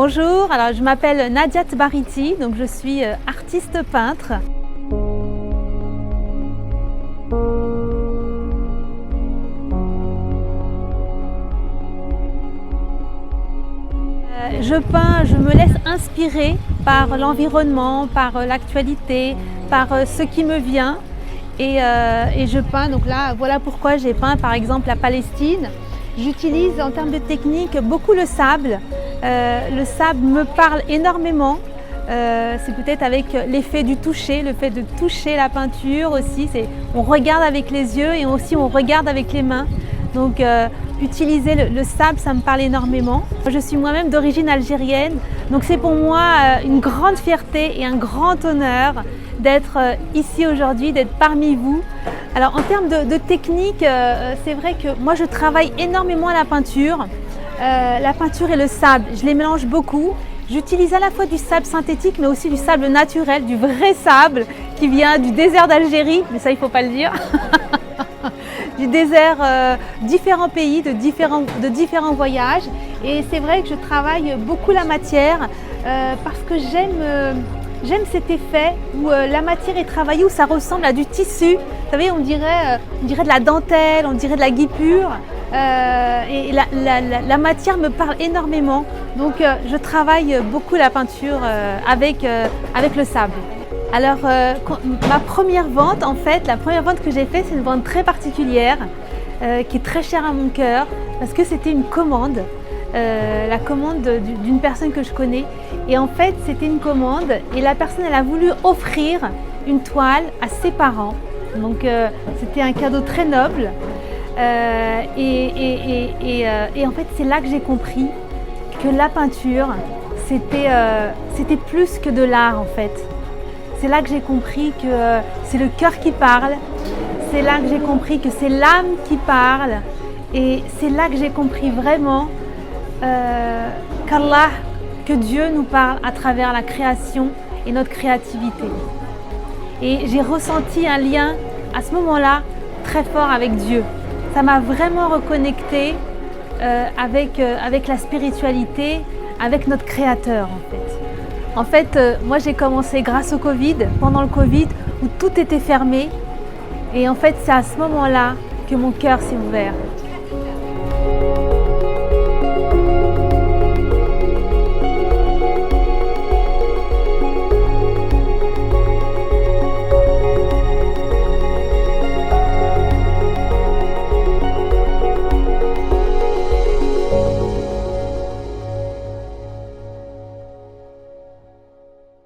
Bonjour, alors je m'appelle Nadia Tbariti, donc je suis artiste peintre. Je peins, je me laisse inspirer par l'environnement, par l'actualité, par ce qui me vient et je peins. Donc là, voilà pourquoi j'ai peint par exemple la Palestine. J'utilise en termes de technique beaucoup le sable. Le sable me parle énormément. C'est peut-être avec l'effet du toucher, le fait de toucher la peinture aussi. On regarde avec les yeux et aussi on regarde avec les mains. Donc utiliser le sable, ça me parle énormément. Je suis moi-même d'origine algérienne, donc c'est pour moi une grande fierté et un grand honneur d'être ici aujourd'hui, d'être parmi vous. Alors en termes de technique, c'est vrai que moi je travaille énormément à la peinture et le sable, je les mélange beaucoup. J'utilise à la fois du sable synthétique mais aussi du sable naturel, du vrai sable qui vient du désert d'Algérie, mais ça il ne faut pas le dire. Du désert, différents pays, de différents voyages. Et c'est vrai que je travaille beaucoup la matière parce que j'aime cet effet où la matière est travaillée, où ça ressemble à du tissu. Vous savez, on dirait de la dentelle, on dirait de la guipure. Et la matière me parle énormément. Donc je travaille beaucoup la peinture avec le sable. Alors ma première vente, en fait, la première vente que j'ai faite, c'est une vente très particulière qui est très chère à mon cœur parce que c'était une commande, la commande d'une personne que je connais. Et en fait, c'était une commande et la personne, elle a voulu offrir une toile à ses parents. Donc c'était un cadeau très noble. Et en fait, c'est là que j'ai compris que la peinture, c'était plus que de l'art en fait. C'est là que j'ai compris que c'est le cœur qui parle, c'est là que j'ai compris que c'est l'âme qui parle et c'est là que j'ai compris vraiment que Dieu nous parle à travers la création et notre créativité. Et j'ai ressenti un lien à ce moment-là très fort avec Dieu. Ça m'a vraiment reconnectée avec la spiritualité, avec notre Créateur en fait. En fait, moi j'ai commencé grâce au Covid, pendant le Covid, où tout était fermé. Et en fait, c'est à ce moment-là que mon cœur s'est ouvert.